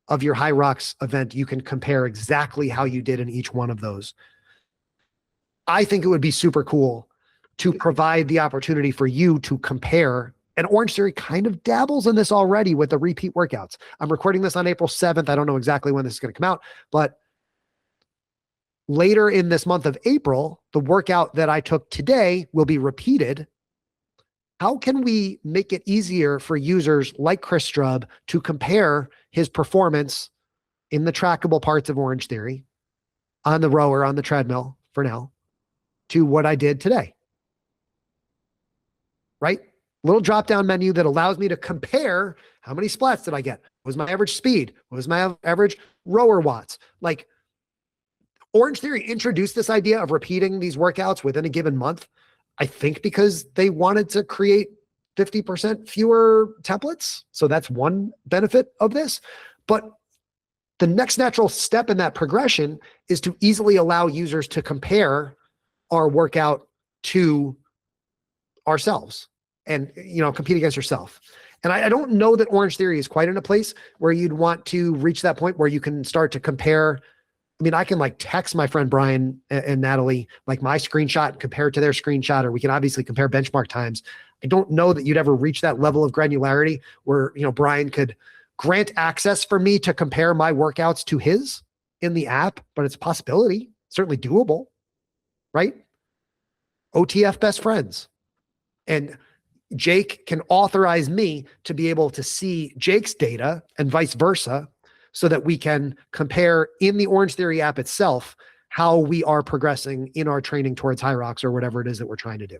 of your HYROX event. You can compare exactly how you did in each one of those. I think it would be super cool to provide the opportunity for you to compare. And Orangetheory kind of dabbles in this already with the repeat workouts. I'm recording this on April 7th. I don't know exactly when this is going to come out, but later in this month of April, the workout that I took today will be repeated. How can we make it easier for users like Chris Strub to compare his performance in the trackable parts of Orangetheory on the rower, on the treadmill for now, to what I did today? Right? Little drop-down menu that allows me to compare how many splats did I get? What was my average speed? What was my average rower watts? Like, Orangetheory introduced this idea of repeating these workouts within a given month, I think because they wanted to create 50% fewer templates. So that's one benefit of this. But the next natural step in that progression is to easily allow users to compare our workout to ourselves and, you know, compete against yourself. And I don't know that Orangetheory is quite in a place where you'd want to reach that point where you can start to compare. I mean, I can like text my friend Brian and Natalie, like my screenshot and compare it to their screenshot, or we can obviously compare benchmark times. I don't know that you'd ever reach that level of granularity where, you know, Brian could grant access for me to compare my workouts to his in the app, but it's a possibility, certainly doable, right? OTF best friends. And Jake can authorize me to be able to see Jake's data and vice versa, so that we can compare in the Orangetheory app itself how we are progressing in our training towards HYROX or whatever it is that we're trying to do.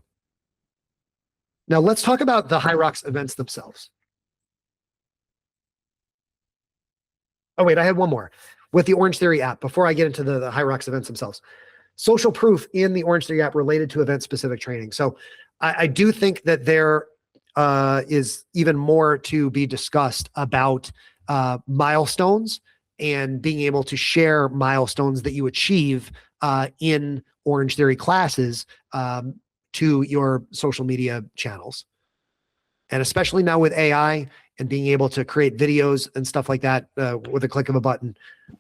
Now let's talk about the HYROX events themselves. Oh wait, I had one more with the Orangetheory app before I get into the HYROX events themselves. Social proof in the Orangetheory app related to event-specific training. So I do think that there is even more to be discussed about milestones and being able to share milestones that you achieve in Orangetheory classes to your social media channels. And especially now with AI and being able to create videos and stuff like that with a click of a button,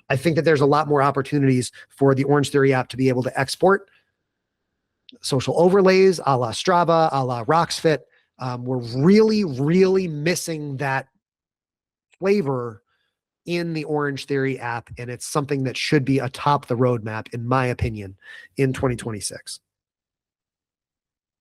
I think that there's a lot more opportunities for the Orangetheory app to be able to export social overlays a la Strava, a la HYROXfit. We're really, really missing that flavor in the Orangetheory app, and it's something that should be atop the roadmap, in my opinion, in 2026.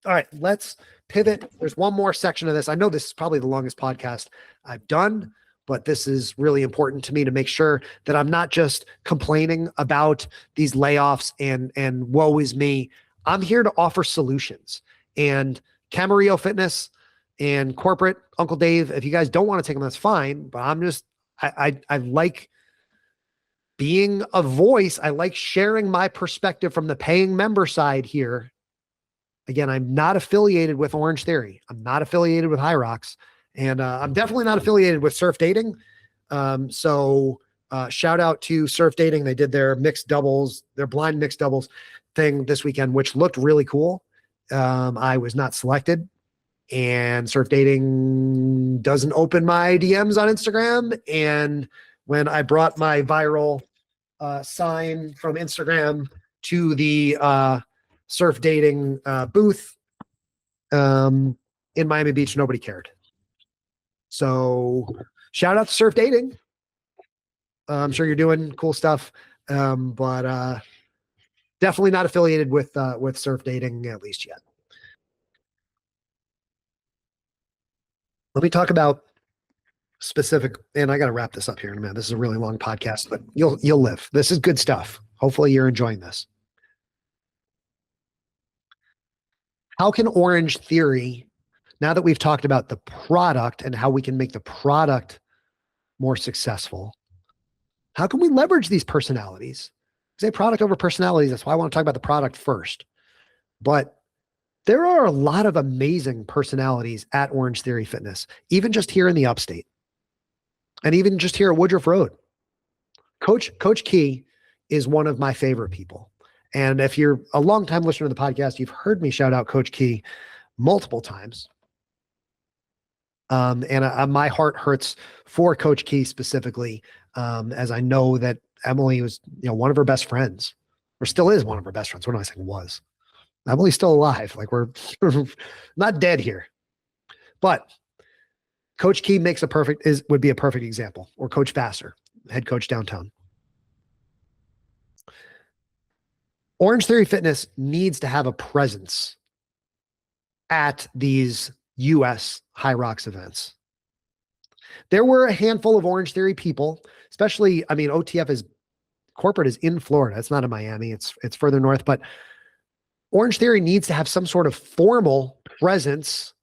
All right, let's pivot. There's one more section of this. I know this is probably the longest podcast I've done, but this is really important to me to make sure that I'm not just complaining about these layoffs and woe is me. I'm here to offer solutions. And Camarillo Fitness and corporate Uncle Dave, if you guys don't want to take them, that's fine. But I'm just, I like being a voice. I like sharing my perspective from the paying member side here. Again, I'm not affiliated with Orangetheory. I'm not affiliated with HYROX, and I'm definitely not affiliated with Surf Dating. So shout out to Surf Dating. They did their mixed doubles, their blind mixed doubles thing this weekend, which looked really cool. I was not selected. And Surf Dating doesn't open my DMs on Instagram. And when I brought my viral sign from Instagram to the Surf Dating booth in Miami Beach, nobody cared. So shout out to Surf Dating. I'm sure you're doing cool stuff, but definitely not affiliated with Surf Dating, at least yet. Let me talk about specific, and I got to wrap this up here in a minute. This is a really long podcast, but you'll live. This is good stuff. Hopefully you're enjoying this. How can Orangetheory, now that we've talked about the product and how we can make the product more successful, how can we leverage these personalities say product over personalities. That's why I want to talk about the product first. But there are a lot of amazing personalities at Orangetheory Fitness, even just here in the upstate. And even just here at Woodruff Road. Coach Key is one of my favorite people. And if you're a longtime listener to the podcast, you've heard me shout out Coach Key multiple times. And my heart hurts for Coach Key specifically, as I know that Emily was, one of her best friends, or still is one of her best friends. What am I saying was? Emily's still alive. Like, we're not dead here. But Coach Key would be a perfect example, or Coach Vassar, head coach downtown. Orangetheory Fitness needs to have a presence at these US HYROX events. There were a handful of Orangetheory people, especially, OTF corporate is in Florida. It's not in Miami. It's further north, but Orangetheory needs to have some sort of formal presence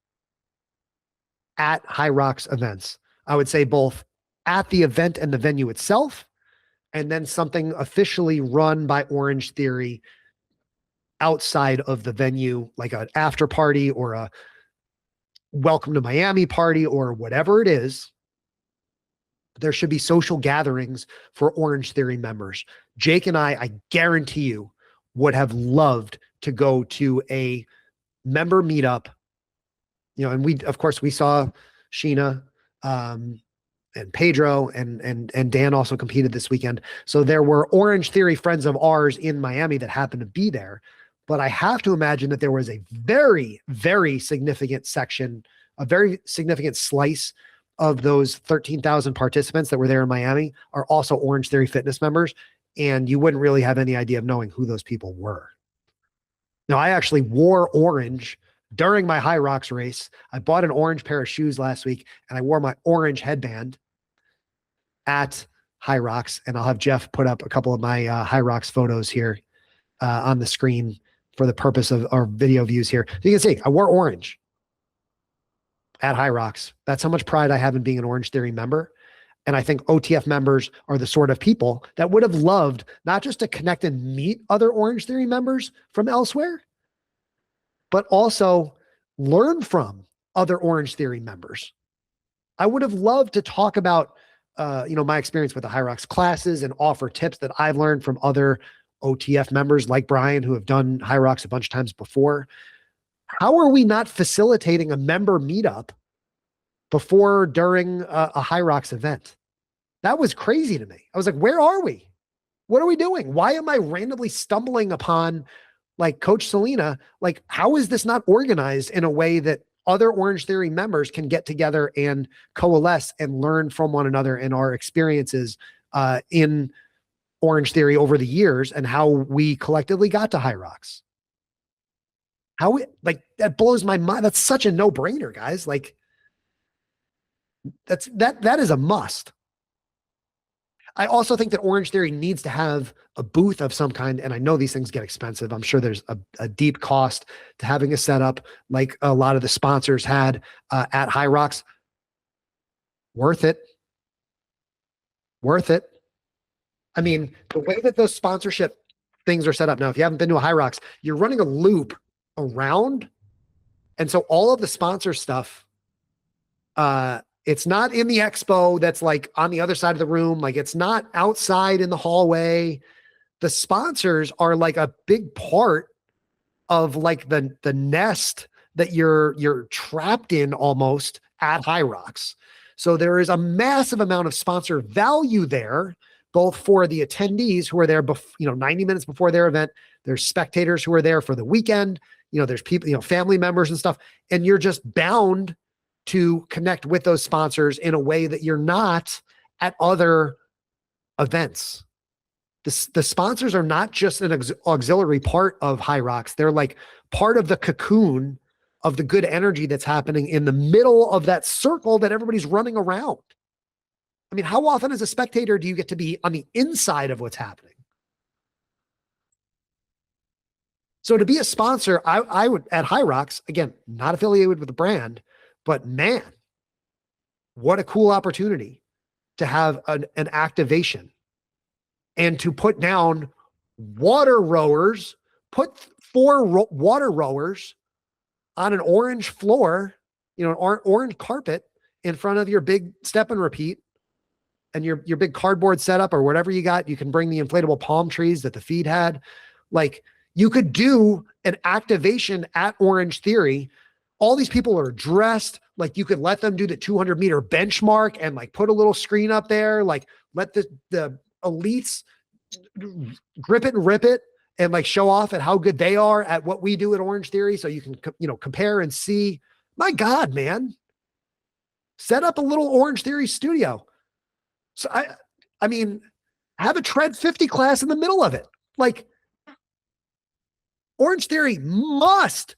at HYROX events. I would say both at the event and the venue itself, and then something officially run by Orangetheory outside of the venue, like an after party or a welcome to Miami party or whatever it is. There should be social gatherings for Orangetheory members. Jake and I guarantee you, would have loved to go to a member meetup. And we saw Sheena, and Pedro and Dan also competed this weekend. So there were Orangetheory friends of ours in Miami that happened to be there. But I have to imagine that there was a very, very significant section, a very significant slice of those 13,000 participants that were there in Miami are also Orangetheory Fitness members. And you wouldn't really have any idea of knowing who those people were. Now, I actually wore orange during my HYROX race. I bought an orange pair of shoes last week, and I wore my orange headband at HYROX. And I'll have Jeff put up a couple of my HYROX photos here on the screen for the purpose of our video views here. So you can see I wore orange at HYROX. That's how much pride I have in being an Orangetheory member. And I think OTF members are the sort of people that would have loved not just to connect and meet other Orangetheory members from elsewhere, but also learn from other Orangetheory members. I would have loved to talk about, my experience with the HYROX classes and offer tips that I've learned from other OTF members like Brian, who have done HYROX a bunch of times before. How are we not facilitating a member meetup before or during a HYROX event? That was crazy to me. I was like, where are we? What are we doing? Why am I randomly stumbling upon like Coach Selena? Like, how is this not organized in a way that other Orangetheory members can get together and coalesce and learn from one another and our experiences in Orangetheory over the years and how we collectively got to HYROX? That blows my mind. That's such a no-brainer, guys. Like, that is a must. I also think that Orangetheory needs to have a booth of some kind, and I know these things get expensive. I'm sure there's a deep cost to having a setup like a lot of the sponsors had at HYROX. Worth it. Worth it. I mean, the way that those sponsorship things are set up now, if you haven't been to a HYROX, you're running a loop around. And so all of the sponsor stuff, it's not in the expo that's like on the other side of the room. Like, it's not outside in the hallway. The sponsors are like a big part of like the nest that you're trapped in almost at HYROX. So there is a massive amount of sponsor value there, both for the attendees who are there, 90 minutes before their event. There's spectators who are there for the weekend. There's people, family members and stuff, and you're just bound to connect with those sponsors in a way that you're not at other events. The sponsors are not just an auxiliary part of HYROX. They're like part of the cocoon of the good energy that's happening in the middle of that circle that everybody's running around. I mean, how often as a spectator do you get to be on the inside of what's happening? So to be a sponsor, I would, at HYROX, again, not affiliated with the brand, but man, what a cool opportunity to have an activation and to put down water rowers, put water rowers on an orange floor, an orange carpet in front of your big step and repeat and your big cardboard setup or whatever you got. You can bring the inflatable palm trees that the feed had. Like, you could do an activation at Orange Theory. All these people are dressed. Like, you could let them do the 200-meter benchmark and like put a little screen up there. Like, let the elites grip it and rip it and like show off at how good they are at what we do at Orange Theory. So you can, compare and see. My God, man, set up a little Orange Theory studio. So I mean, have a Tread 50 class in the middle of it. Like, Orange Theory must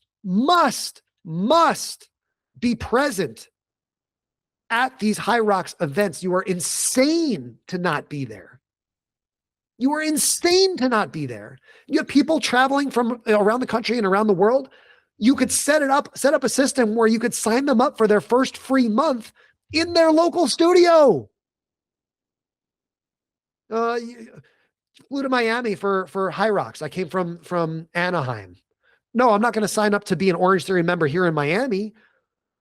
be present at these HYROX events. You are insane to not be there. You are insane to not be there. You have people traveling from around the country and around the world. You could set up a system where you could sign them up for their first free month in their local studio. Flew to Miami for HYROX. I came from Anaheim. No, I'm not going to sign up to be an Orange Theory member here in Miami,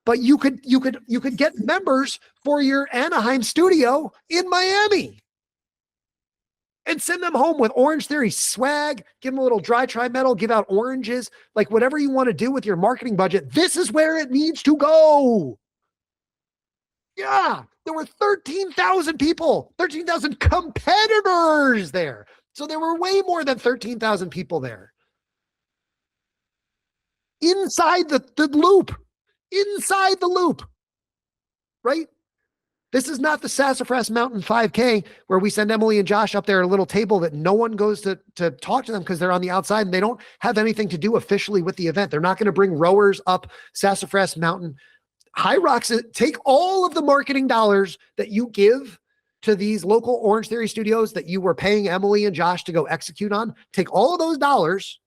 but you could get members for your Anaheim studio in Miami and send them home with Orange Theory swag, give them a little dry tri metal, give out oranges, like whatever you want to do with your marketing budget. This is where it needs to go. Yeah, there were 13,000 people, 13,000 competitors there. So there were way more than 13,000 people there. Inside the loop, right? This is not the Sassafras Mountain 5K where we send Emily and Josh up there at a little table that no one goes to talk to them because they're on the outside and they don't have anything to do officially with the event. They're not going to bring rowers up Sassafras Mountain. HYROX, take all of the marketing dollars that you give to these local Orange Theory studios that you were paying Emily and Josh to go execute on. Take all of those dollars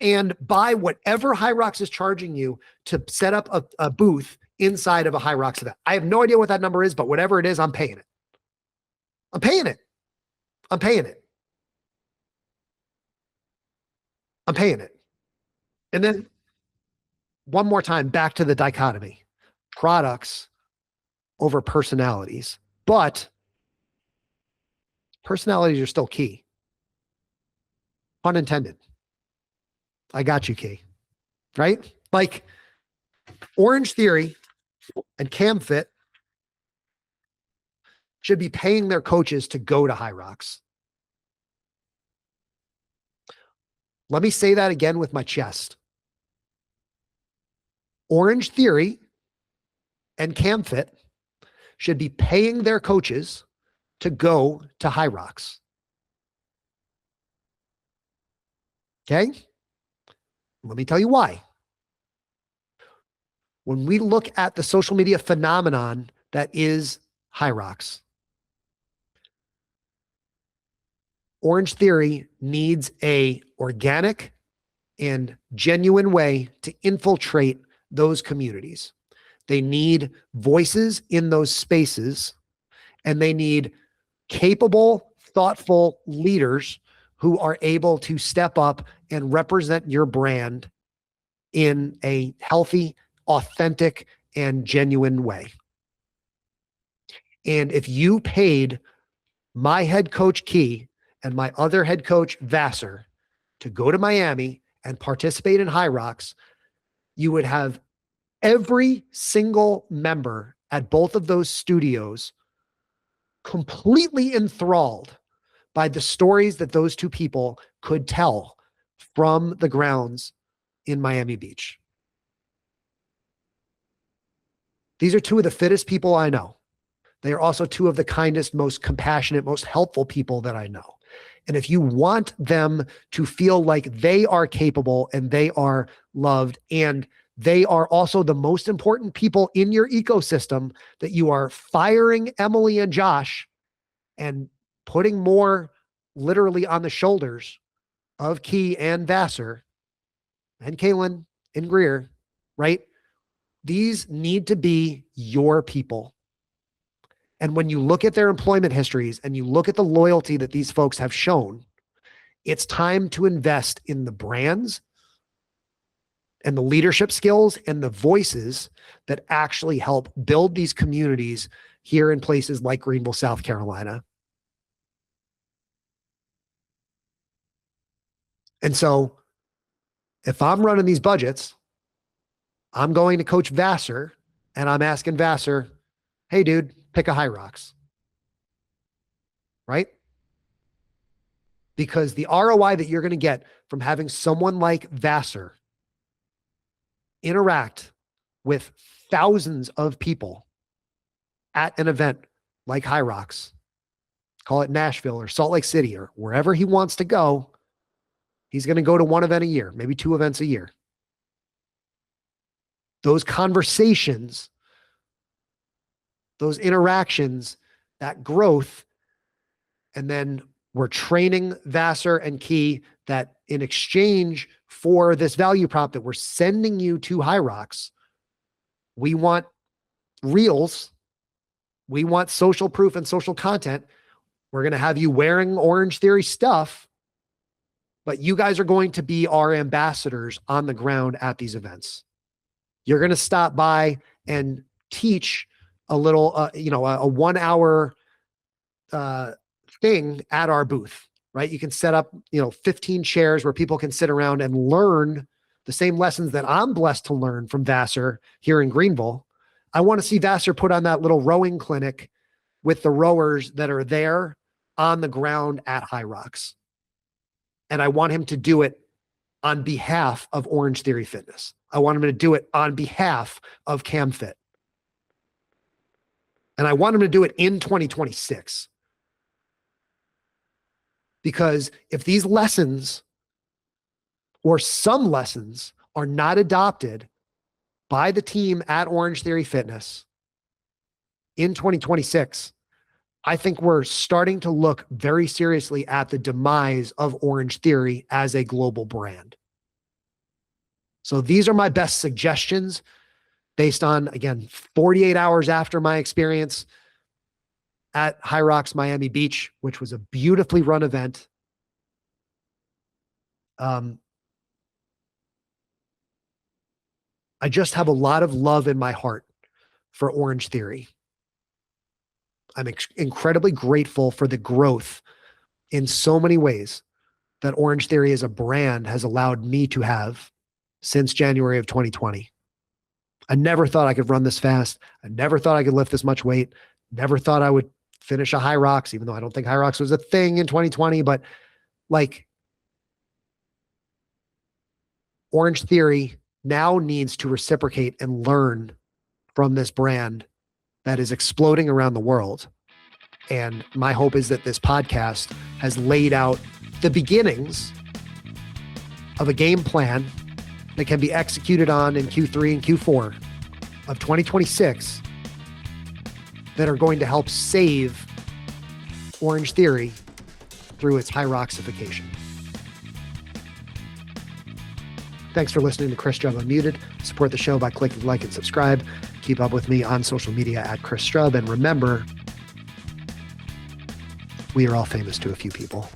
and buy whatever HYROX is charging you to set up a booth inside of a HYROX event. I have no idea what that number is, but whatever it is, I'm paying it. I'm paying it. I'm paying it. I'm paying it. And then one more time, back to the dichotomy. Products over personalities. But personalities are still key. Pun intended. I got you, Key. Right? Like, Orange Theory and CamFit should be paying their coaches to go to HYROX. Let me say that again with my chest. Orange Theory and CamFit should be paying their coaches to go to HYROX. Okay? Let me tell you why. When we look at the social media phenomenon that is HYROX, Orange Theory needs a organic and genuine way to infiltrate those communities. They need voices in those spaces, and they need capable, thoughtful leaders who are able to step up and represent your brand in a healthy, authentic, and genuine way. And if you paid my head coach Key and my other head coach Vassar to go to Miami and participate in HYROX, you would have every single member at both of those studios completely enthralled by the stories that those two people could tell from the grounds in Miami Beach. These are two of the fittest people I know. They are also two of the kindest, most compassionate, most helpful people that I know. And if you want them to feel like they are capable and they are loved and they are also the most important people in your ecosystem, that you are firing Emily and Josh and putting more literally on the shoulders of Key and Vassar and Kaylin and Greer, right? These need to be your people. And when you look at their employment histories and you look at the loyalty that these folks have shown, It's time to invest in the brands and the leadership skills and the voices that actually help build these communities here in places like Greenville, South Carolina. And so if I'm running these budgets, I'm going to Coach Vassar and I'm asking Vassar, hey, dude, pick a HYROX. Right? Because the ROI that you're going to get from having someone like Vassar interact with thousands of people at an event like HYROX, call it Nashville or Salt Lake City or wherever he wants to go, he's going to go to one event a year, maybe 2 events a year. Those conversations, those interactions, that growth, and then we're training Vassar and Key that in exchange for this value prop that we're sending you to HYROX, we want reels, we want social proof and social content. We're going to have you wearing Orangetheory stuff, but you guys are going to be our ambassadors on the ground at these events. You're going to stop by and teach a little, a 1 hour thing at our booth, right? You can set up, 15 chairs where people can sit around and learn the same lessons that I'm blessed to learn from Vassar here in Greenville. I want to see Vassar put on that little rowing clinic with the rowers that are there on the ground at HYROX. And I want him to do it on behalf of Orangetheory Fitness. I want him to do it on behalf of CamFit. And I want him to do it in 2026. Because if these lessons or some lessons are not adopted by the team at Orangetheory Fitness in 2026, I think we're starting to look very seriously at the demise of Orangetheory as a global brand. So these are my best suggestions based on, again, 48 hours after my experience at HYROX Miami Beach, which was a beautifully run event. I just have a lot of love in my heart for Orangetheory. I'm incredibly grateful for the growth in so many ways that Orangetheory as a brand has allowed me to have since January of 2020. I never thought I could run this fast. I never thought I could lift this much weight. Never thought I would finish a HYROX, even though I don't think HYROX was a thing in 2020, but like Orangetheory now needs to reciprocate and learn from this brand that is exploding around the world. And my hope is that this podcast has laid out the beginnings of a game plan that can be executed on in Q3 and Q4 of 2026 that are going to help save Orangetheory through its HYROXification. Thanks for listening to Chris Strub Unmuted. Support the show by clicking like and subscribe. Keep up with me on social media at Chris Strub. And remember, we are all famous to a few people.